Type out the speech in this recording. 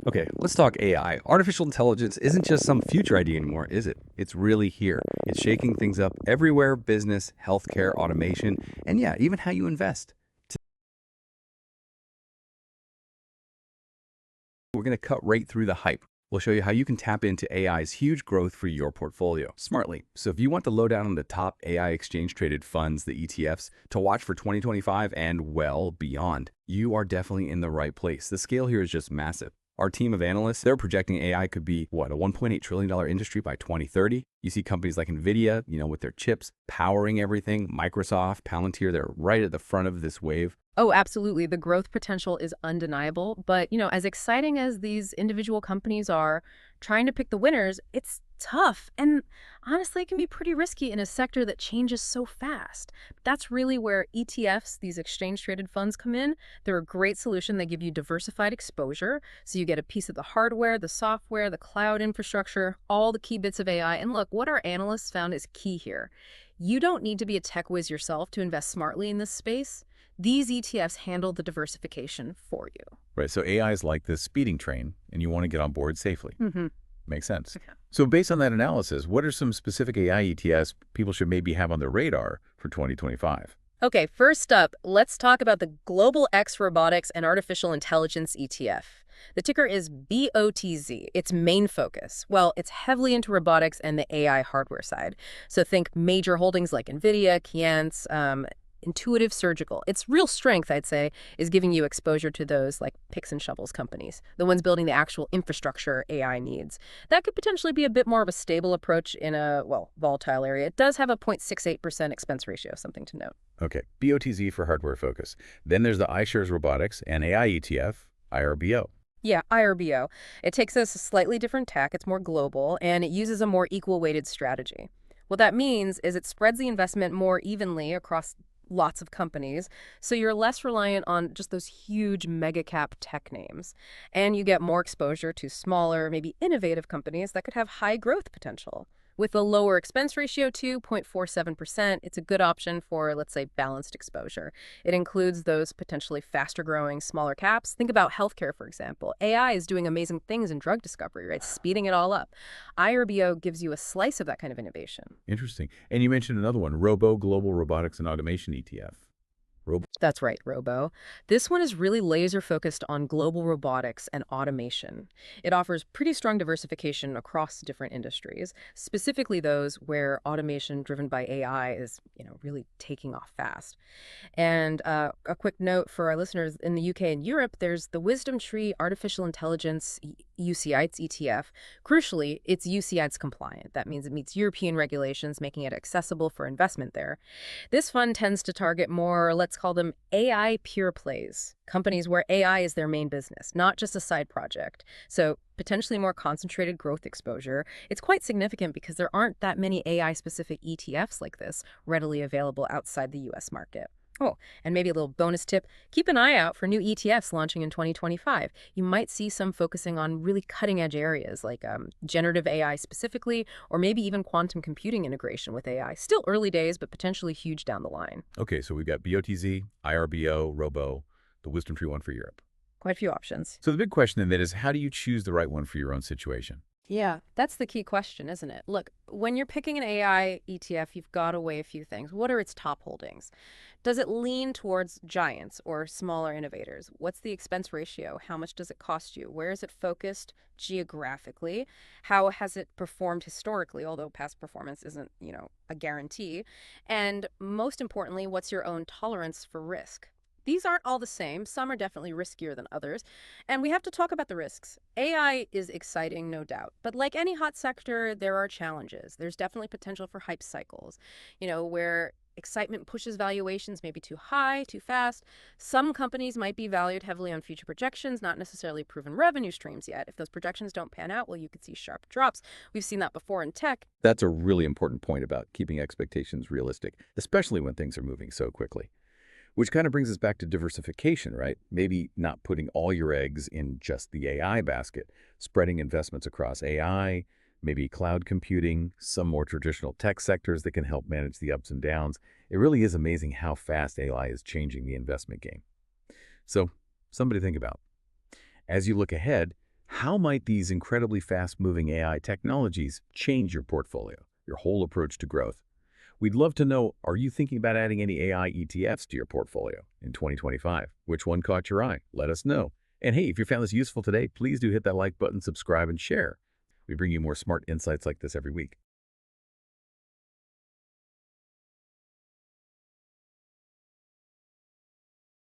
Okay, let's talk AI. Artificial intelligence isn't just some future idea anymore, is it? It's really here. It's shaking things up everywhere: business, healthcare, automation, and yeah, even how you invest. We're going to cut right through the hype. We'll show you how you can tap into AI's huge growth for your portfolio smartly. So if you want the lowdown on the top AI exchange traded funds, the ETFs, to watch for 2025 and well beyond, you are definitely in the right place. The scale here is just massive. Our team of analysts, they're projecting AI could be, what, a $1.8 trillion industry by 2030. You see companies like NVIDIA, with their chips powering everything. Microsoft, Palantir, they're right at the front of this wave. Oh, absolutely. The growth potential is undeniable. But, as exciting as these individual companies are, trying to pick the winners, it's tough. And honestly, it can be pretty risky in a sector that changes so fast. That's really where ETFs, these exchange traded funds, come in. They're a great solution. They give you diversified exposure. So you get a piece of the hardware, the software, the cloud infrastructure, all the key bits of AI. And look, what our analysts found is key here. You don't need to be a tech whiz yourself to invest smartly in this space. These ETFs handle the diversification for you. Right, so AI is like this speeding train, and you want to get on board safely. hmm Makes sense. Okay. So based on that analysis, what are some specific AI ETFs people should maybe have on their radar for 2025? Okay, first up, let's talk about the Global X Robotics and Artificial Intelligence ETF. The ticker is BOTZ. Its main focus, well, it's heavily into robotics and the AI hardware side. So think major holdings like NVIDIA, Keyence, Intuitive Surgical. Its real strength, I'd say, is giving you exposure to those like picks and shovels companies, the ones building the actual infrastructure AI needs. That could potentially be a bit more of a stable approach in a, well, volatile area. It does have a 0.68% expense ratio, something to note. Okay, BOTZ for hardware focus. Then there's the iShares Robotics and AI ETF, IRBO. Yeah, IRBO. It takes a slightly different tack, it's more global, and it uses a more equal weighted strategy. What that means is it spreads the investment more evenly across lots of companies, so you're less reliant on just those huge mega cap tech names. And you get more exposure to smaller, maybe innovative companies that could have high growth potential. With a lower expense ratio, 2.47%, it's a good option for, let's say, balanced exposure. It includes those potentially faster growing, smaller caps. Think about healthcare, for example. AI is doing amazing things in drug discovery, right? Speeding it all up. IRBO gives you a slice of that kind of innovation. Interesting. And you mentioned another one, Robo Global Robotics and Automation ETF. Robo. That's right, Robo. This one is really laser focused on global robotics and automation. It offers pretty strong diversification across different industries, specifically those where automation driven by AI is, really taking off fast. And a quick note for our listeners in the UK and Europe, there's the Wisdom Tree Artificial Intelligence UCITES ETF. Crucially, it's UCITES compliant. That means it meets European regulations, making it accessible for investment there. This fund tends to target more, let's call them AI pure plays, companies where AI is their main business, not just a side project. So potentially more concentrated growth exposure. It's quite significant because there aren't that many AI-specific ETFs like this readily available outside the US market. Oh, and maybe a little bonus tip, keep an eye out for new ETFs launching in 2025. You might see some focusing on really cutting-edge areas like generative AI specifically, or maybe even quantum computing integration with AI. Still early days, but potentially huge down the line. Okay, so we've got BOTZ, IRBO, Robo, the Wisdom Tree one for Europe. Quite a few options. So the big question then is, how do you choose the right one for your own situation? Yeah, that's the key question, isn't it? Look, when you're picking an AI ETF, you've got to weigh a few things. What are its top holdings? Does it lean towards giants or smaller innovators? What's the expense ratio? How much does it cost you? Where is it focused geographically? How has it performed historically, although past performance isn't, a guarantee? And most importantly, what's your own tolerance for risk? These aren't all the same. Some are definitely riskier than others. And we have to talk about the risks. AI is exciting, no doubt. But like any hot sector, there are challenges. There's definitely potential for hype cycles, where excitement pushes valuations maybe too high, too fast. Some companies might be valued heavily on future projections, not necessarily proven revenue streams yet. If those projections don't pan out, well, you could see sharp drops. We've seen that before in tech. That's a really important point about keeping expectations realistic, especially when things are moving so quickly. Which kind of brings us back to diversification, right? Maybe not putting all your eggs in just the AI basket, spreading investments across AI, maybe cloud computing, some more traditional tech sectors that can help manage the ups and downs. It really is amazing how fast AI is changing the investment game. So, something to think about. As you look ahead, how might these incredibly fast-moving AI technologies change your portfolio, your whole approach to growth? We'd love to know, are you thinking about adding any AI ETFs to your portfolio in 2025? Which one caught your eye? Let us know. And hey, if you found this useful today, please do hit that like button, subscribe, and share. We bring you more smart insights like this every week.